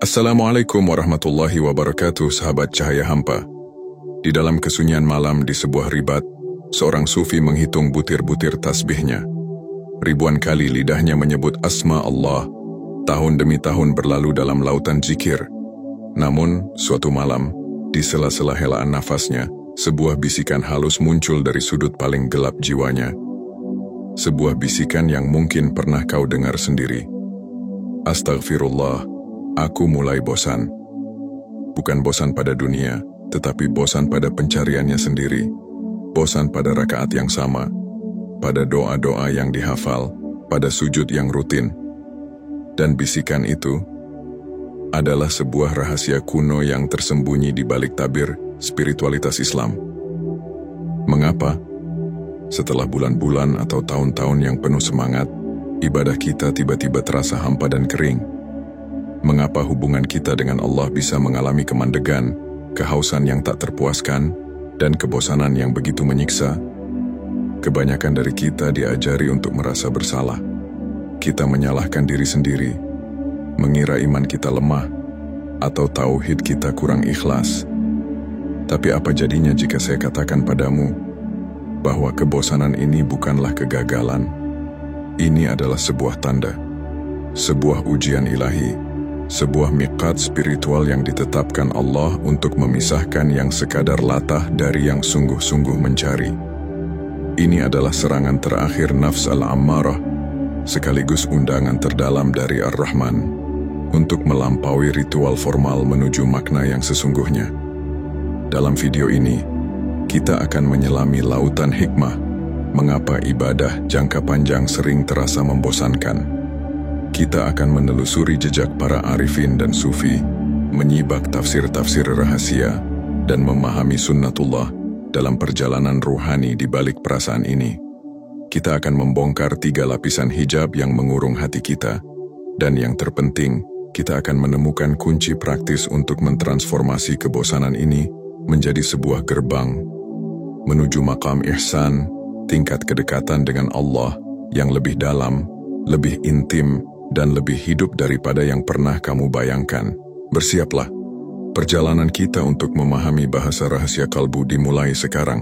Assalamualaikum warahmatullahi wabarakatuh, sahabat cahaya hampa. Di dalam kesunyian malam di sebuah ribat, seorang sufi menghitung butir-butir tasbihnya. Ribuan kali lidahnya menyebut asma Allah. Tahun demi tahun berlalu dalam lautan zikir. Namun, suatu malam, di sela-sela helaan nafasnya, sebuah bisikan halus muncul dari sudut paling gelap jiwanya. Sebuah bisikan yang mungkin pernah kau dengar sendiri. Astaghfirullah. Aku mulai bosan. Bukan bosan pada dunia, tetapi bosan pada pencariannya sendiri. Bosan pada rakaat yang sama, pada doa-doa yang dihafal, pada sujud yang rutin. Dan bisikan itu adalah sebuah rahasia kuno yang tersembunyi di balik tabir spiritualitas Islam. Mengapa? Setelah bulan-bulan atau tahun-tahun yang penuh semangat, ibadah kita tiba-tiba terasa hampa dan kering. Mengapa hubungan kita dengan Allah bisa mengalami kemandegan, kehausan yang tak terpuaskan, dan kebosanan yang begitu menyiksa? Kebanyakan dari kita diajari untuk merasa bersalah. Kita menyalahkan diri sendiri, mengira iman kita lemah, atau tauhid kita kurang ikhlas. Tapi apa jadinya jika saya katakan padamu bahwa kebosanan ini bukanlah kegagalan? Ini adalah sebuah tanda, sebuah ujian ilahi, sebuah miqat spiritual yang ditetapkan Allah untuk memisahkan yang sekadar latah dari yang sungguh-sungguh mencari. Ini adalah serangan terakhir nafs al-ammarah, sekaligus undangan terdalam dari Ar-Rahman untuk melampaui ritual formal menuju makna yang sesungguhnya. Dalam video ini, kita akan menyelami lautan hikmah, mengapa ibadah jangka panjang sering terasa membosankan. Kita akan menelusuri jejak para arifin dan sufi, menyibak tafsir-tafsir rahasia, dan memahami sunnatullah dalam perjalanan ruhani di balik perasaan ini. Kita akan membongkar 3 lapisan hijab yang mengurung hati kita, dan yang terpenting, kita akan menemukan kunci praktis untuk mentransformasi kebosanan ini menjadi sebuah gerbang menuju maqam ihsan, tingkat kedekatan dengan Allah yang lebih dalam, lebih intim, dan lebih hidup daripada yang pernah kamu bayangkan. Bersiaplah. Perjalanan kita untuk memahami bahasa rahasia kalbu dimulai sekarang.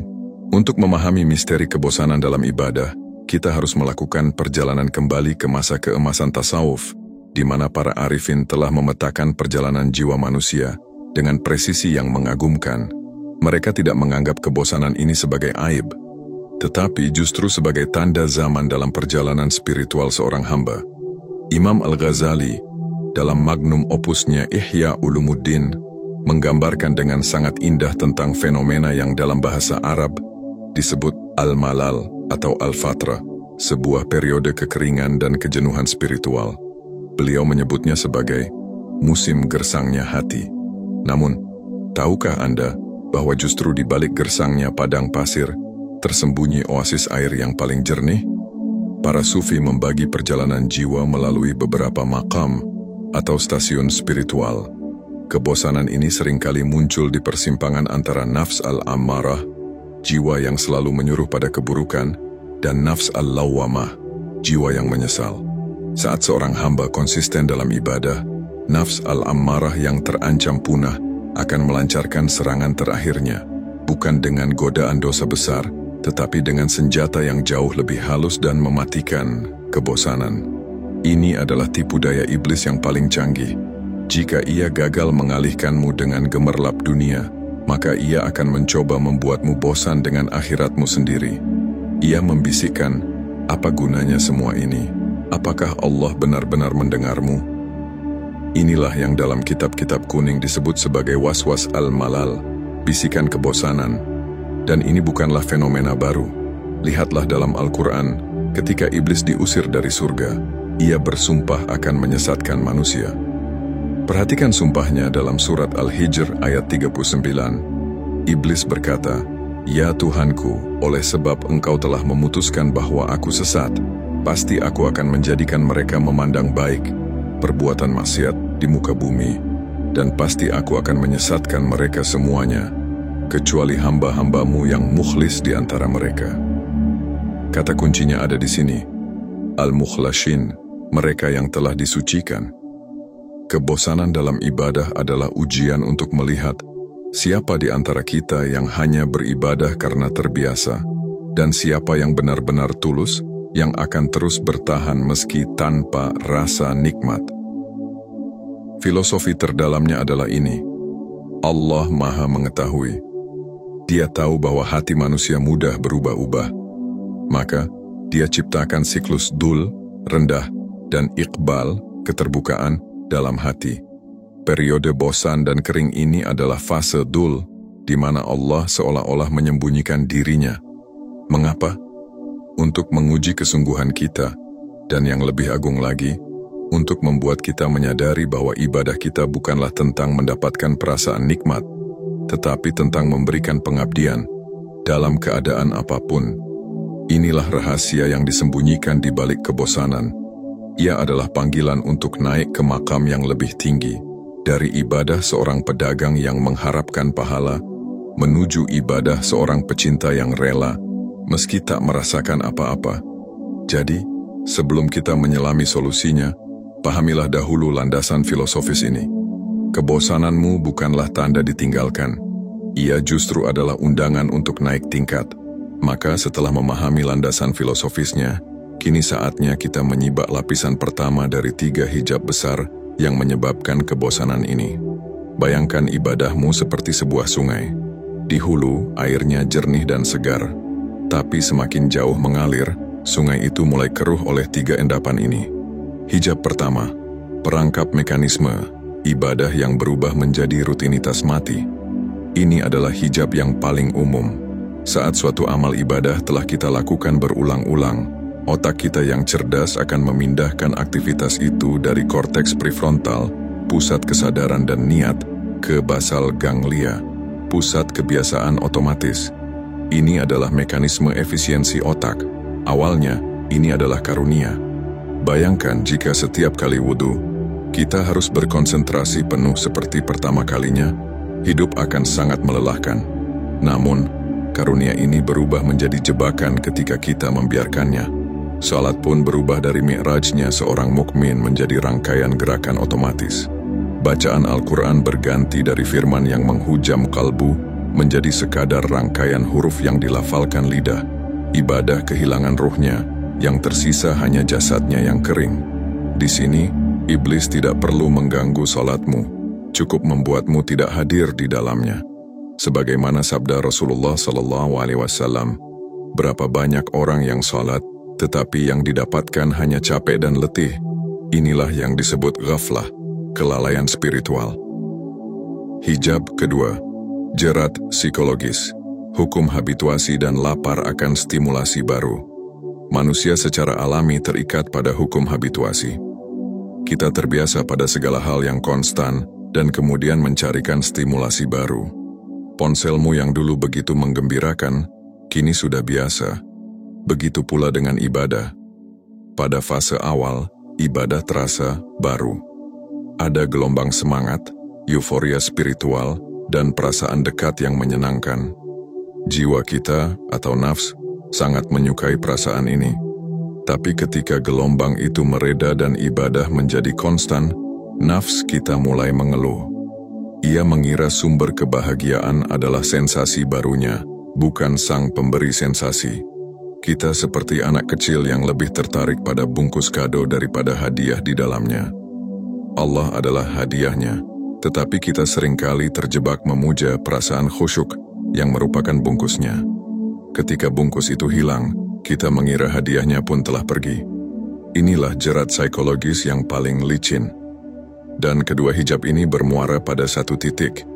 Untuk memahami misteri kebosanan dalam ibadah, kita harus melakukan perjalanan kembali ke masa keemasan tasawuf, di mana para arifin telah memetakan perjalanan jiwa manusia dengan presisi yang mengagumkan. Mereka tidak menganggap kebosanan ini sebagai aib, tetapi justru sebagai tanda zaman dalam perjalanan spiritual seorang hamba. Imam Al-Ghazali dalam magnum opusnya Ihya Ulumuddin menggambarkan dengan sangat indah tentang fenomena yang dalam bahasa Arab disebut al-malal atau al-fatra, sebuah periode kekeringan dan kejenuhan spiritual. Beliau menyebutnya sebagai musim gersangnya hati. Namun, tahukah Anda bahwa justru di balik gersangnya padang pasir tersembunyi oasis air yang paling jernih? Para sufi membagi perjalanan jiwa melalui beberapa makam atau stasiun spiritual. Kebosanan ini seringkali muncul di persimpangan antara nafs al-ammarah, jiwa yang selalu menyuruh pada keburukan, dan nafs al-lawwamah, jiwa yang menyesal. Saat seorang hamba konsisten dalam ibadah, nafs al-ammarah yang terancam punah akan melancarkan serangan terakhirnya, bukan dengan godaan dosa besar, tetapi dengan senjata yang jauh lebih halus dan mematikan, kebosanan. Ini adalah tipu daya iblis yang paling canggih. Jika ia gagal mengalihkanmu dengan gemerlap dunia, maka ia akan mencoba membuatmu bosan dengan akhiratmu sendiri. Ia membisikkan, apa gunanya semua ini? Apakah Allah benar-benar mendengarmu? Inilah yang dalam kitab-kitab kuning disebut sebagai waswas al-malal, bisikan kebosanan. Dan ini bukanlah fenomena baru. Lihatlah dalam Al-Quran, ketika iblis diusir dari surga, ia bersumpah akan menyesatkan manusia. Perhatikan sumpahnya dalam surat Al-Hijr ayat 39. Iblis berkata, "Ya Tuhanku, oleh sebab engkau telah memutuskan bahwa aku sesat, pasti aku akan menjadikan mereka memandang baik perbuatan maksiat di muka bumi, dan pasti aku akan menyesatkan mereka semuanya, kecuali hamba-hambamu yang mukhlis di antara mereka." Kata kuncinya ada di sini, al-mukhlashin, mereka yang telah disucikan. Kebosanan dalam ibadah adalah ujian untuk melihat siapa di antara kita yang hanya beribadah karena terbiasa, dan siapa yang benar-benar tulus, yang akan terus bertahan meski tanpa rasa nikmat. Filosofi terdalamnya adalah ini: Allah Maha Mengetahui. Dia tahu bahwa hati manusia mudah berubah-ubah. Maka, Dia ciptakan siklus dul, rendah, dan iqbal, keterbukaan, dalam hati. Periode bosan dan kering ini adalah fase dul, di mana Allah seolah-olah menyembunyikan dirinya. Mengapa? Untuk menguji kesungguhan kita, dan yang lebih agung lagi, untuk membuat kita menyadari bahwa ibadah kita bukanlah tentang mendapatkan perasaan nikmat, tetapi tentang memberikan pengabdian dalam keadaan apapun. Inilah rahasia yang disembunyikan di balik kebosanan. Ia adalah panggilan untuk naik ke makam yang lebih tinggi, dari ibadah seorang pedagang yang mengharapkan pahala, menuju ibadah seorang pecinta yang rela, meski tak merasakan apa-apa. Jadi, sebelum kita menyelami solusinya, pahamilah dahulu landasan filosofis ini. Kebosananmu bukanlah tanda ditinggalkan. Ia justru adalah undangan untuk naik tingkat. Maka setelah memahami landasan filosofisnya, kini saatnya kita menyibak lapisan pertama dari 3 hijab besar yang menyebabkan kebosanan ini. Bayangkan ibadahmu seperti sebuah sungai. Di hulu, airnya jernih dan segar. Tapi semakin jauh mengalir, sungai itu mulai keruh oleh 3 endapan ini. Hijab pertama, perangkap mekanisme, ibadah yang berubah menjadi rutinitas mati. Ini adalah hijab yang paling umum. Saat suatu amal ibadah telah kita lakukan berulang-ulang, otak kita yang cerdas akan memindahkan aktivitas itu dari korteks prefrontal, pusat kesadaran dan niat, ke basal ganglia, pusat kebiasaan otomatis. Ini adalah mekanisme efisiensi otak. Awalnya, ini adalah karunia. Bayangkan jika setiap kali wudhu, kita harus berkonsentrasi penuh seperti pertama kalinya, hidup akan sangat melelahkan. Namun, karunia ini berubah menjadi jebakan ketika kita membiarkannya. Salat pun berubah dari mi'rajnya seorang mukmin menjadi rangkaian gerakan otomatis. Bacaan Al-Quran berganti dari firman yang menghujam kalbu menjadi sekadar rangkaian huruf yang dilafalkan lidah. Ibadah kehilangan ruhnya, yang tersisa hanya jasadnya yang kering. Di sini, iblis tidak perlu mengganggu salatmu, cukup membuatmu tidak hadir di dalamnya. Sebagaimana sabda Rasulullah SAW, berapa banyak orang yang salat, tetapi yang didapatkan hanya capek dan letih. Inilah yang disebut ghaflah, kelalaian spiritual. Hijab kedua, jerat psikologis, hukum habituasi dan lapar akan stimulasi baru. Manusia secara alami terikat pada hukum habituasi. Kita terbiasa pada segala hal yang konstan dan kemudian mencarikan stimulasi baru. Ponselmu yang dulu begitu menggembirakan, kini sudah biasa. Begitu pula dengan ibadah. Pada fase awal, ibadah terasa baru. Ada gelombang semangat, euforia spiritual, dan perasaan dekat yang menyenangkan. Jiwa kita, atau nafs, sangat menyukai perasaan ini. Tapi ketika gelombang itu mereda dan ibadah menjadi konstan, nafs kita mulai mengeluh. Ia mengira sumber kebahagiaan adalah sensasi barunya, bukan sang pemberi sensasi. Kita seperti anak kecil yang lebih tertarik pada bungkus kado daripada hadiah di dalamnya. Allah adalah hadiahnya, tetapi kita seringkali terjebak memuja perasaan khusyuk yang merupakan bungkusnya. Ketika bungkus itu hilang, kita mengira hadiahnya pun telah pergi. Inilah jerat psikologis yang paling licin. Dan kedua hijab ini bermuara pada satu titik,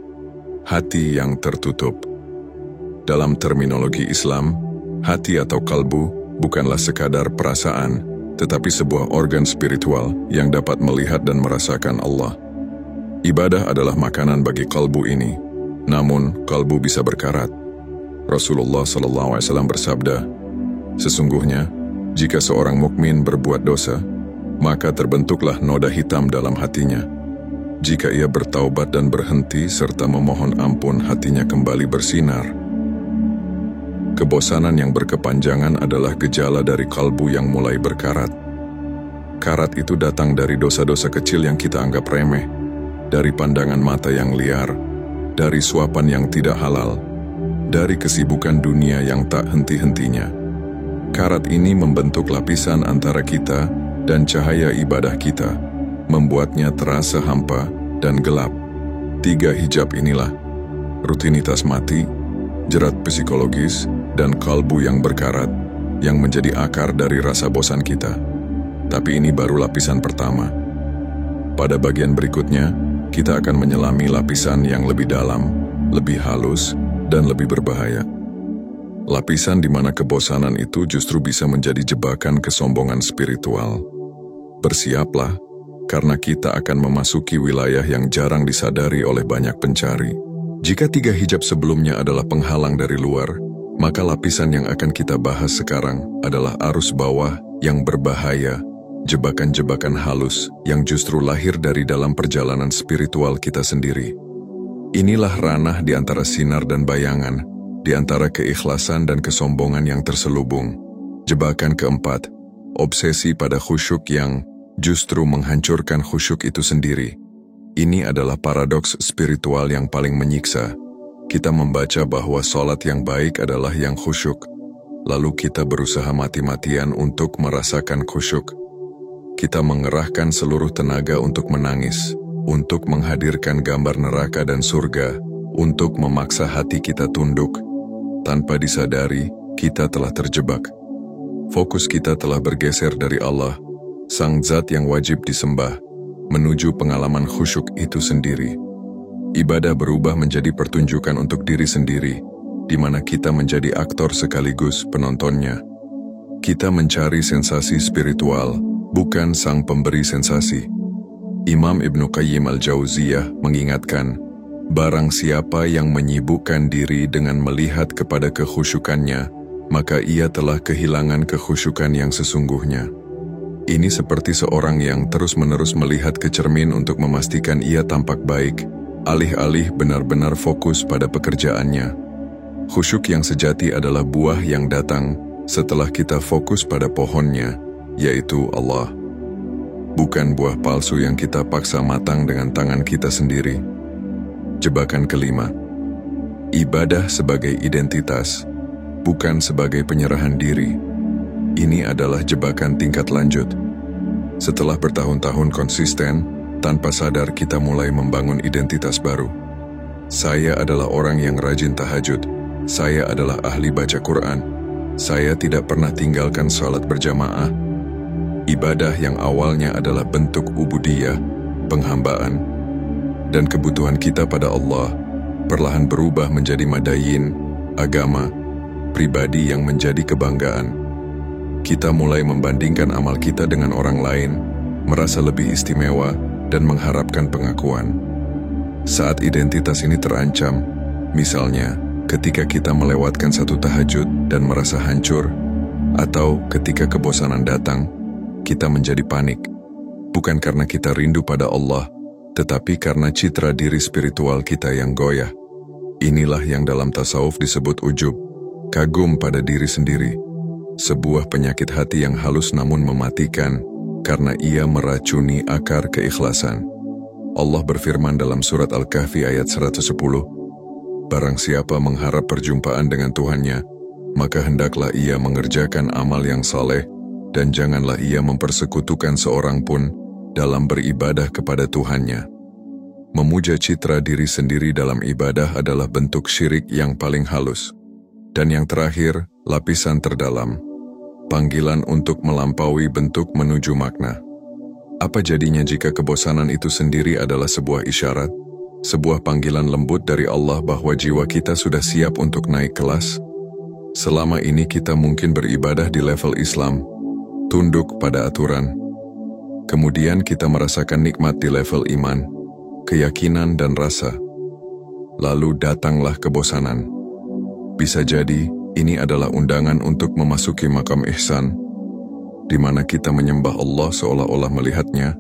hati yang tertutup. Dalam terminologi Islam, hati atau kalbu bukanlah sekadar perasaan, tetapi sebuah organ spiritual yang dapat melihat dan merasakan Allah. Ibadah adalah makanan bagi kalbu ini, namun kalbu bisa berkarat. Rasulullah SAW bersabda, "Sesungguhnya, jika seorang mukmin berbuat dosa, maka terbentuklah noda hitam dalam hatinya. Jika ia bertaubat dan berhenti serta memohon ampun, hatinya kembali bersinar." Kebosanan yang berkepanjangan adalah gejala dari kalbu yang mulai berkarat. Karat itu datang dari dosa-dosa kecil yang kita anggap remeh, dari pandangan mata yang liar, dari suapan yang tidak halal, dari kesibukan dunia yang tak henti-hentinya. Karat ini membentuk lapisan antara kita dan cahaya ibadah kita, membuatnya terasa hampa dan gelap. 3 hijab inilah: rutinitas mati, jerat psikologis, dan kalbu yang berkarat, yang menjadi akar dari rasa bosan kita. Tapi ini baru lapisan pertama. Pada bagian berikutnya, kita akan menyelami lapisan yang lebih dalam, lebih halus, dan lebih berbahaya. Lapisan di mana kebosanan itu justru bisa menjadi jebakan kesombongan spiritual. Bersiaplah, karena kita akan memasuki wilayah yang jarang disadari oleh banyak pencari. Jika 3 hijab sebelumnya adalah penghalang dari luar, maka lapisan yang akan kita bahas sekarang adalah arus bawah yang berbahaya, jebakan-jebakan halus yang justru lahir dari dalam perjalanan spiritual kita sendiri. Inilah ranah di antara sinar dan bayangan, di antara keikhlasan dan kesombongan yang terselubung. Jebakan keempat, obsesi pada khusyuk yang justru menghancurkan khusyuk itu sendiri. Ini adalah paradoks spiritual yang paling menyiksa. Kita membaca bahwa sholat yang baik adalah yang khusyuk, lalu kita berusaha mati-matian untuk merasakan khusyuk. Kita mengerahkan seluruh tenaga untuk menangis, untuk menghadirkan gambar neraka dan surga, untuk memaksa hati kita tunduk. Tanpa disadari, kita telah terjebak. Fokus kita telah bergeser dari Allah, Sang Zat yang wajib disembah, menuju pengalaman khusyuk itu sendiri. Ibadah berubah menjadi pertunjukan untuk diri sendiri, di mana kita menjadi aktor sekaligus penontonnya. Kita mencari sensasi spiritual, bukan sang pemberi sensasi. Imam Ibnu Qayyim Al-Jauziyah mengingatkan, barang siapa yang menyibukkan diri dengan melihat kepada kekhusyukannya, maka ia telah kehilangan kekhusyukan yang sesungguhnya. Ini seperti seorang yang terus-menerus melihat ke cermin untuk memastikan ia tampak baik, alih-alih benar-benar fokus pada pekerjaannya. Khusyuk yang sejati adalah buah yang datang setelah kita fokus pada pohonnya, yaitu Allah. Bukan buah palsu yang kita paksa matang dengan tangan kita sendiri. Jebakan kelima, ibadah sebagai identitas, bukan sebagai penyerahan diri. Ini adalah jebakan tingkat lanjut. Setelah bertahun-tahun konsisten, tanpa sadar kita mulai membangun identitas baru. Saya adalah orang yang rajin tahajud. Saya adalah ahli baca Quran. Saya tidak pernah tinggalkan salat berjamaah. Ibadah yang awalnya adalah bentuk ubudiyah, penghambaan, dan kebutuhan kita pada Allah, perlahan berubah menjadi madayin, agama, pribadi yang menjadi kebanggaan. Kita mulai membandingkan amal kita dengan orang lain, merasa lebih istimewa, dan mengharapkan pengakuan. Saat identitas ini terancam, misalnya ketika kita melewatkan satu tahajud dan merasa hancur, atau ketika kebosanan datang, kita menjadi panik. Bukan karena kita rindu pada Allah, tetapi karena citra diri spiritual kita yang goyah. Inilah yang dalam tasawuf disebut ujub, kagum pada diri sendiri. Sebuah penyakit hati yang halus namun mematikan, karena ia meracuni akar keikhlasan. Allah berfirman dalam surat Al-Kahfi ayat 110, barang siapa mengharap perjumpaan dengan Tuhannya, maka hendaklah ia mengerjakan amal yang saleh, dan janganlah ia mempersekutukan seorang pun dalam beribadah kepada Tuhannya. Memuja citra diri sendiri dalam ibadah adalah bentuk syirik yang paling halus. Dan yang terakhir, lapisan terdalam, panggilan untuk melampaui bentuk menuju makna. Apa jadinya jika kebosanan itu sendiri adalah sebuah isyarat, sebuah panggilan lembut dari Allah bahwa jiwa kita sudah siap untuk naik kelas? Selama ini kita mungkin beribadah di level Islam, tunduk pada aturan. Kemudian kita merasakan nikmat di level iman, keyakinan dan rasa. Lalu datanglah kebosanan. Bisa jadi, ini adalah undangan untuk memasuki makam ihsan, di mana kita menyembah Allah seolah-olah melihatnya,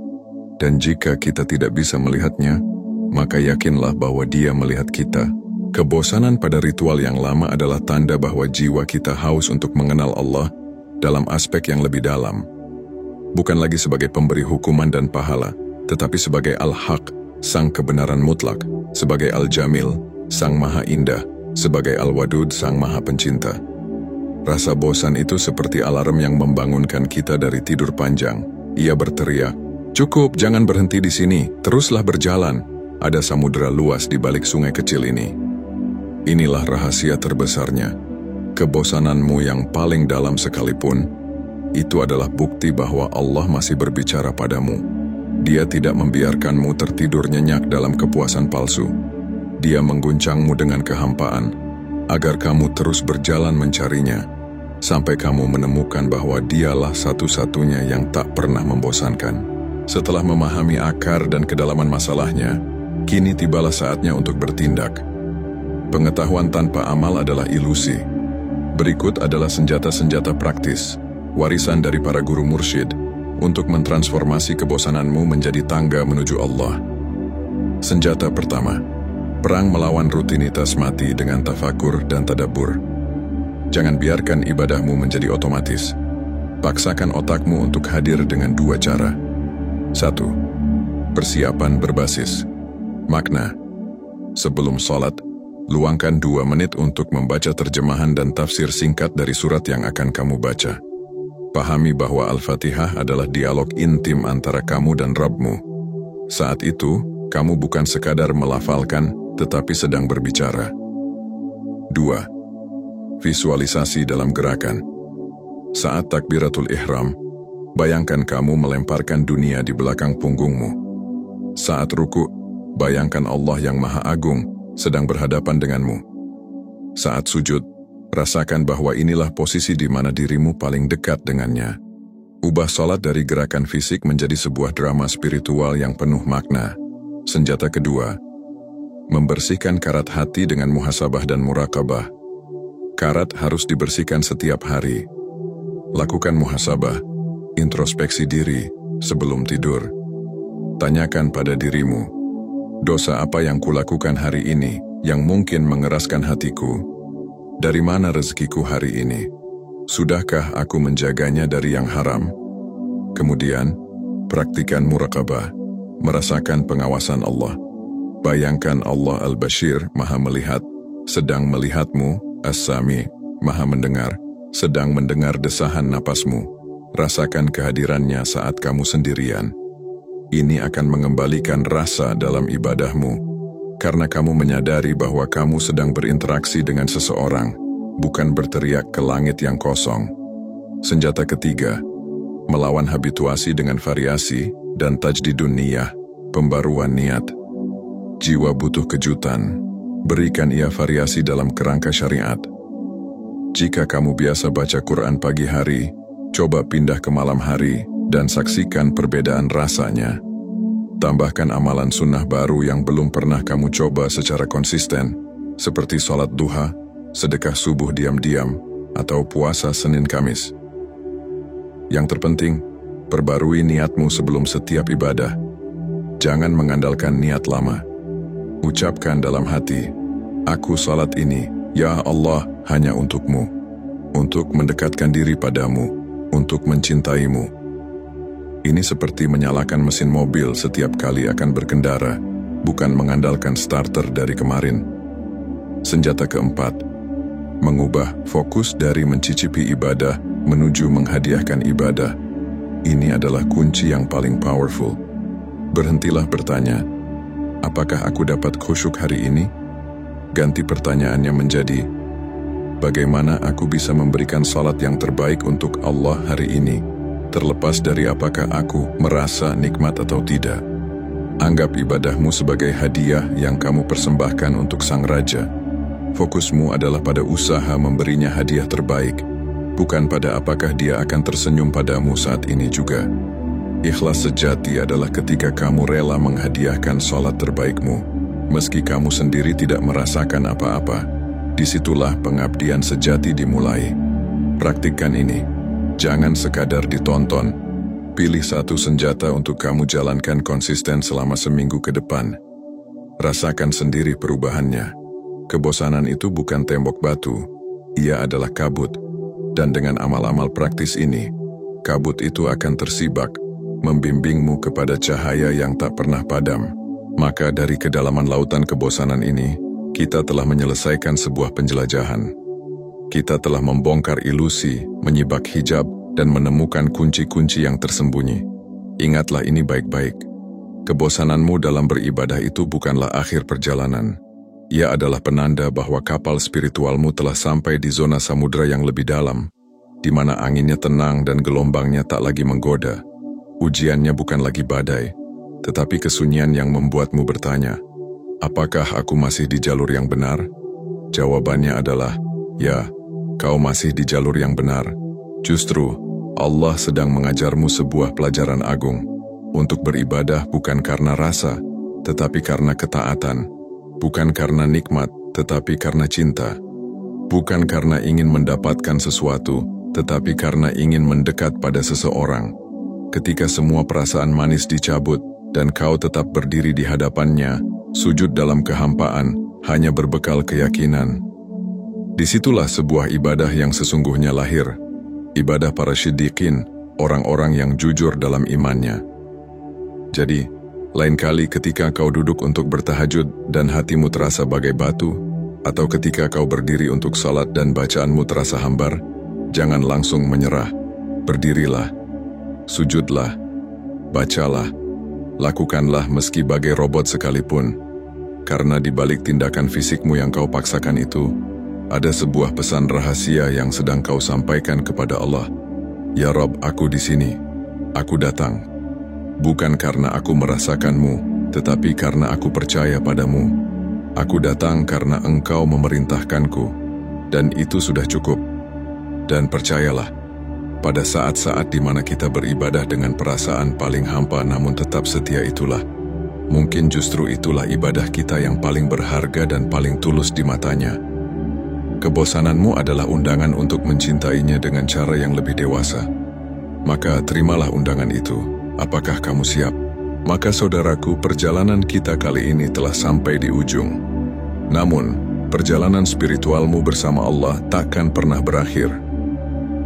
dan jika kita tidak bisa melihatnya, maka yakinlah bahwa Dia melihat kita. Kebosanan pada ritual yang lama adalah tanda bahwa jiwa kita haus untuk mengenal Allah dalam aspek yang lebih dalam. bukan lagi sebagai pemberi hukuman dan pahala, tetapi sebagai Al-Haq, Sang kebenaran mutlak, sebagai Al-Jamil, Sang Maha Indah, sebagai Al-Wadud, Sang Maha Pencinta. Rasa bosan itu seperti alarm yang membangunkan kita dari tidur panjang. Ia berteriak, "Cukup, jangan berhenti di sini, teruslah berjalan. Ada samudera luas di balik sungai kecil ini." Inilah rahasia terbesarnya. Kebosananmu yang paling dalam sekalipun, itu adalah bukti bahwa Allah masih berbicara padamu. Dia tidak membiarkanmu tertidur nyenyak dalam kepuasan palsu. Dia mengguncangmu dengan kehampaan, agar kamu terus berjalan mencarinya, sampai kamu menemukan bahwa dialah satu-satunya yang tak pernah membosankan. Setelah memahami akar dan kedalaman masalahnya, kini tibalah saatnya untuk bertindak. Pengetahuan tanpa amal adalah ilusi. Berikut adalah senjata-senjata praktis, warisan dari para guru mursyid, untuk mentransformasi kebosananmu menjadi tangga menuju Allah. Senjata pertama, perang melawan rutinitas mati dengan tafakur dan tadabbur. Jangan biarkan ibadahmu menjadi otomatis. Paksakan otakmu untuk hadir dengan dua cara. 1. Persiapan berbasis makna. Sebelum sholat, luangkan 2 menit untuk membaca terjemahan dan tafsir singkat dari surat yang akan kamu baca. Pahami bahwa Al-Fatihah adalah dialog intim antara kamu dan Rabb-mu. Saat itu, kamu bukan sekadar melafalkan, tetapi sedang berbicara. 2. Visualisasi dalam gerakan. Saat takbiratul ihram, bayangkan kamu melemparkan dunia di belakang punggungmu. Saat ruku, bayangkan Allah yang Maha Agung sedang berhadapan denganmu. Saat sujud, rasakan bahwa inilah posisi di mana dirimu paling dekat dengannya. Ubah salat dari gerakan fisik menjadi sebuah drama spiritual yang penuh makna. Senjata kedua, membersihkan karat hati dengan muhasabah dan muraqabah. Karat harus dibersihkan setiap hari. Lakukan muhasabah, introspeksi diri sebelum tidur. Tanyakan pada dirimu, dosa apa yang kulakukan hari ini yang mungkin mengeraskan hatiku? Dari mana rezekiku hari ini? Sudahkah aku menjaganya dari yang haram? Kemudian, praktikan muraqabah, merasakan pengawasan Allah. Bayangkan Allah Al-Bashir, Maha Melihat, sedang melihatmu, As-Sami, Maha Mendengar, sedang mendengar desahan napasmu. Rasakan kehadirannya saat kamu sendirian. Ini akan mengembalikan rasa dalam ibadahmu, karena kamu menyadari bahwa kamu sedang berinteraksi dengan seseorang, bukan berteriak ke langit yang kosong. Senjata ketiga, melawan habituasi dengan variasi dan tajdidun niyah, pembaruan niat. Jiwa butuh kejutan, berikan ia variasi dalam kerangka syariat. Jika kamu biasa baca Quran pagi hari, coba pindah ke malam hari dan saksikan perbedaan rasanya. Tambahkan amalan sunnah baru yang belum pernah kamu coba secara konsisten, seperti sholat duha, sedekah subuh diam-diam, atau puasa Senin Kamis. Yang terpenting, perbarui niatmu sebelum setiap ibadah. Jangan mengandalkan niat lama. Ucapkan dalam hati, "Aku salat ini, ya Allah, hanya untukmu, untuk mendekatkan diri padamu, untuk mencintaimu." Ini seperti menyalakan mesin mobil setiap kali akan berkendara, bukan mengandalkan starter dari kemarin. Senjata keempat, mengubah fokus dari mencicipi ibadah menuju menghadiahkan ibadah. Ini adalah kunci yang paling powerful. Berhentilah bertanya, apakah aku dapat khusyuk hari ini? Ganti pertanyaannya menjadi, bagaimana aku bisa memberikan salat yang terbaik untuk Allah hari ini, terlepas dari apakah aku merasa nikmat atau tidak. Anggap ibadahmu sebagai hadiah yang kamu persembahkan untuk Sang Raja. Fokusmu adalah pada usaha memberinya hadiah terbaik, bukan pada apakah dia akan tersenyum padamu saat ini juga. Ikhlas sejati adalah ketika kamu rela menghadiahkan salat terbaikmu, meski kamu sendiri tidak merasakan apa-apa. Disitulah pengabdian sejati dimulai. Praktikkan ini. Jangan sekadar ditonton. Pilih satu senjata untuk kamu jalankan konsisten selama seminggu ke depan. Rasakan sendiri perubahannya. Kebosanan itu bukan tembok batu, ia adalah kabut. Dan dengan amal-amal praktis ini, kabut itu akan tersibak, membimbingmu kepada cahaya yang tak pernah padam. Maka dari kedalaman lautan kebosanan ini, kita telah menyelesaikan sebuah penjelajahan. Kita telah membongkar ilusi, menyibak hijab, dan menemukan kunci-kunci yang tersembunyi. Ingatlah ini baik-baik. Kebosananmu dalam beribadah itu bukanlah akhir perjalanan. Ia adalah penanda bahwa kapal spiritualmu telah sampai di zona samudera yang lebih dalam, di mana anginnya tenang dan gelombangnya tak lagi menggoda. Ujiannya bukan lagi badai, tetapi kesunyian yang membuatmu bertanya, apakah aku masih di jalur yang benar? Jawabannya adalah, ya, kau masih di jalur yang benar. Justru, Allah sedang mengajarmu sebuah pelajaran agung, untuk beribadah bukan karena rasa, tetapi karena ketaatan. Bukan karena nikmat, tetapi karena cinta. Bukan karena ingin mendapatkan sesuatu, tetapi karena ingin mendekat pada seseorang. Ketika semua perasaan manis dicabut, dan kau tetap berdiri di hadapannya, sujud dalam kehampaan, hanya berbekal keyakinan. Disitulah sebuah ibadah yang sesungguhnya lahir. Ibadah para siddiqin, orang-orang yang jujur dalam imannya. Jadi, lain kali ketika kau duduk untuk bertahajud dan hatimu terasa bagai batu, atau ketika kau berdiri untuk salat dan bacaanmu terasa hambar, jangan langsung menyerah. Berdirilah, sujudlah, bacalah, lakukanlah meski bagai robot sekalipun. Karena di balik tindakan fisikmu yang kau paksakan itu, ada sebuah pesan rahasia yang sedang kau sampaikan kepada Allah. Ya Rob, aku di sini. Aku datang. Bukan karena aku merasakanmu, tetapi karena aku percaya padamu. Aku datang karena engkau memerintahkanku, dan itu sudah cukup. Dan percayalah, pada saat-saat di mana kita beribadah dengan perasaan paling hampa namun tetap setia itulah, mungkin justru itulah ibadah kita yang paling berharga dan paling tulus di matanya. Kebosananmu adalah undangan untuk mencintainya dengan cara yang lebih dewasa. Maka terimalah undangan itu. Apakah kamu siap? Maka saudaraku, perjalanan kita kali ini telah sampai di ujung. Namun, perjalanan spiritualmu bersama Allah takkan pernah berakhir.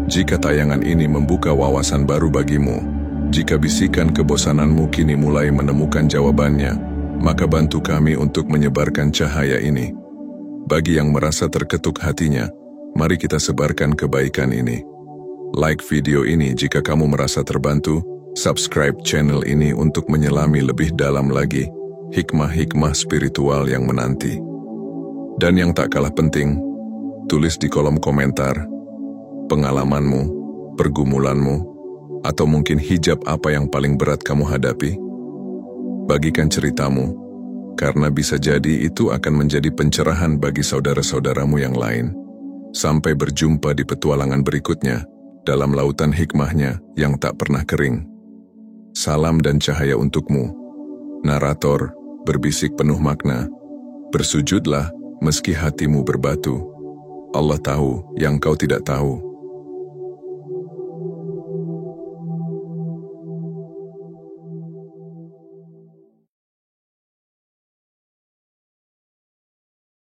Jika tayangan ini membuka wawasan baru bagimu, jika bisikan kebosananmu kini mulai menemukan jawabannya, maka bantu kami untuk menyebarkan cahaya ini. Bagi yang merasa terketuk hatinya, mari kita sebarkan kebaikan ini. Like video ini jika kamu merasa terbantu. Subscribe channel ini untuk menyelami lebih dalam lagi hikmah-hikmah spiritual yang menanti. Dan yang tak kalah penting, tulis di kolom komentar pengalamanmu, pergumulanmu, atau mungkin hijab apa yang paling berat kamu hadapi. Bagikan ceritamu, karena bisa jadi itu akan menjadi pencerahan bagi saudara-saudaramu yang lain. Sampai berjumpa di petualangan berikutnya dalam lautan hikmahnya yang tak pernah kering. Salam dan cahaya untukmu. Narator berbisik penuh makna. Bersujudlah meski hatimu berbatu. Allah tahu yang kau tidak tahu.